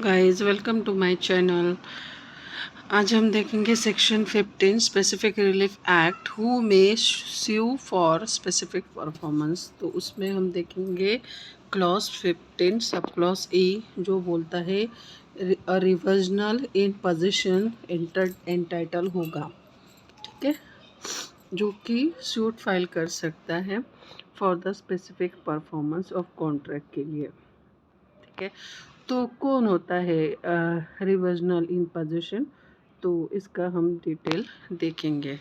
Guys, welcome to my channel. आज हम देखेंगे section 15 specific relief act who may sue for specific performance. तो उसमें हम देखेंगे क्लॉज 15 सब क्लॉज ई जो बोलता है रिवर्जनल इन पोजीशन एंटाइटल होगा, ठीक है, जो कि सूट फाइल कर सकता है for the specific performance of contract के लिए, ठीक है। तो कौन होता है रिवर्जनल इन पोजीशन, तो इसका हम डिटेल देखेंगे।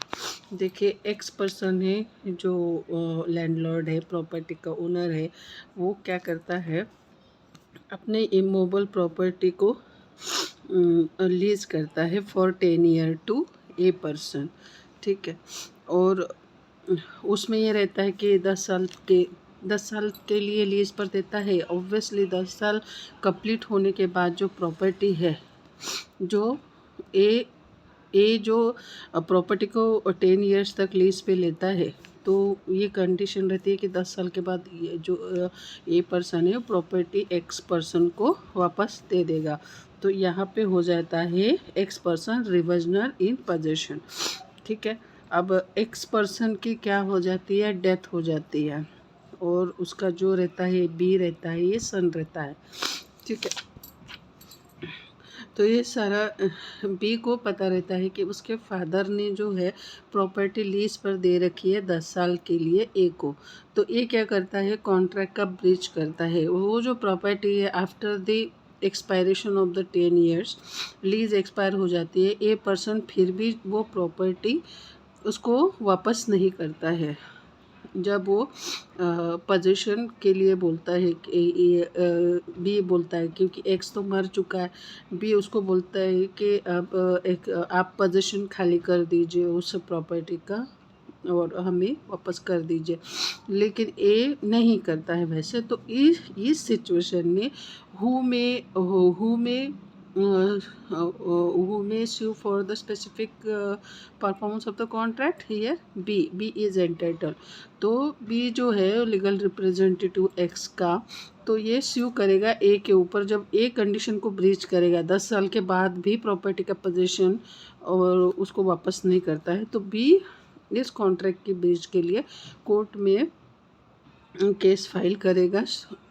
देखिए, एक्स पर्सन है जो लैंडलॉर्ड है, प्रॉपर्टी का ओनर है, वो क्या करता है, अपने इमूवेबल प्रॉपर्टी को लीज करता है for 10 year to a person, ठीक है। और उसमें ये रहता है कि 10 साल के लिए लीज पर देता है। ऑब्वियसली 10 साल कंप्लीट होने के बाद जो प्रॉपर्टी है, जो जो प्रॉपर्टी को 10 इयर्स तक लीज पे लेता है, तो ये कंडीशन रहती है कि 10 साल के बाद ये जो ए पर्सन है प्रॉपर्टी एक्स पर्सन को वापस दे देगा। तो यहाँ पे हो जाता है एक्स पर्सन रिवर्जनल इन पोजीशन, ठीक है। अब एक्स पर्सन की क्या हो जाती है, डेथ हो जाती है, और उसका जो रहता है बी रहता है, ये सन रहता है, ठीक है। तो ये सारा बी को पता रहता है कि उसके फादर ने जो है प्रॉपर्टी लीज पर दे रखी है 10 साल के लिए ए को। तो ये क्या करता है, कॉन्ट्रैक्ट का ब्रीच करता है। वो जो प्रॉपर्टी है after the expiration of the 10 years lease expire हो जाती है, ए पर्सन फिर भी वो प्रॉपर्टी उसको वापस नहीं करता है। जब वो पोजीशन के लिए बोलता है कि बी बोलता है, क्योंकि एक्स तो मर चुका है, बी उसको बोलता है कि अब आप पोजीशन खाली कर दीजिए उस प्रॉपर्टी का और हमें वापस कर दीजिए, लेकिन ए नहीं करता है वैसे। तो इस सिचुएशन में हु में who may sue for the specific performance of the contract, here B is entitled। तो B जो है लीगल रिप्रेजेंटेटिव एक्स का, तो ये स्यू करेगा ए के ऊपर जब ए कंडीशन को ब्रीच करेगा 10 साल के बाद भी प्रॉपर्टी का पोजीशन और उसको वापस नहीं करता है, तो बी इस कॉन्ट्रैक्ट की ब्रीच के लिए कोर्ट में केस फाइल करेगा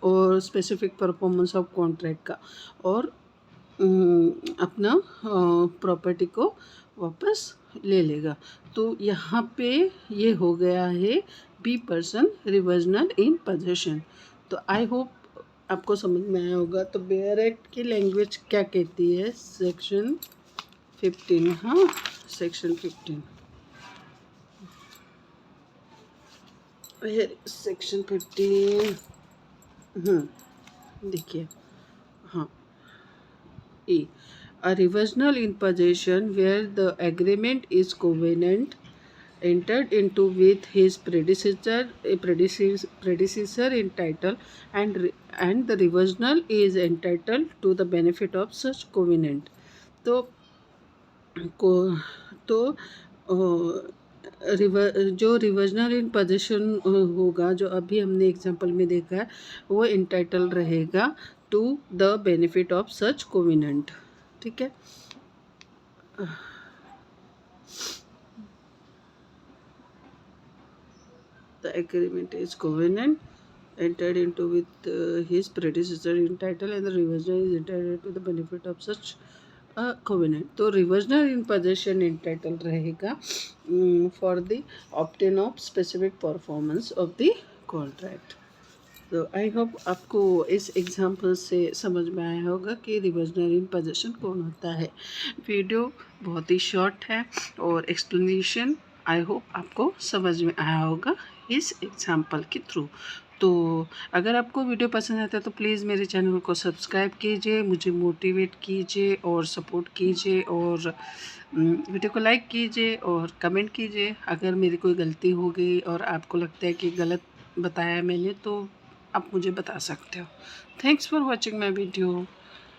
और स्पेसिफिक परफॉर्मेंस ऑफ कॉन्ट्रैक्ट का, और अपना प्रॉपर्टी को वापस ले लेगा। तो यहाँ पे ये हो गया है बी पर्सन रिवर्जनल इन पोजीशन। तो आई होप आपको समझ में आया होगा। तो बेयर एक्ट की लैंग्वेज क्या कहती है, सेक्शन 15, हाँ सेक्शन 15 सेक्शन 15 देखिए, हाँ E. A reversional in possession where the agreement is covenant entered into with his predecessor in title, and the reversional is entitled to the benefit of such covenant। तो को तो जो रिवर्जनल इन position होगा, जो अभी हमने एग्जांपल में देखा है, वो इंटाइटल रहेगा to the benefit of such covenant, ठीक है। The agreement is covenant entered into with his predecessor in title, and the reversional is entitled to the benefit of such covenant। तो रिवर्जनल इन पोजीशन entitle रहेगा for the obtain of specific performance of the contract. तो I hope आपको इस example से समझ में आया होगा कि रिवर्जनल इन पोजीशन कौन होता है। वीडियो बहुत ही शॉर्ट है और एक्सप्लेनेशन आई होप आपको समझ में आया होगा इस एग्जाम्पल के थ्रू। तो अगर आपको वीडियो पसंद आता है तो प्लीज़ मेरे चैनल को सब्सक्राइब कीजिए, मुझे मोटिवेट कीजिए और सपोर्ट कीजिए, और वीडियो को लाइक कीजिए और कमेंट कीजिए। अगर मेरी कोई गलती हो गई और आपको लगता है कि गलत बताया मैंने, तो आप मुझे बता सकते हो। Thanks for watching my video.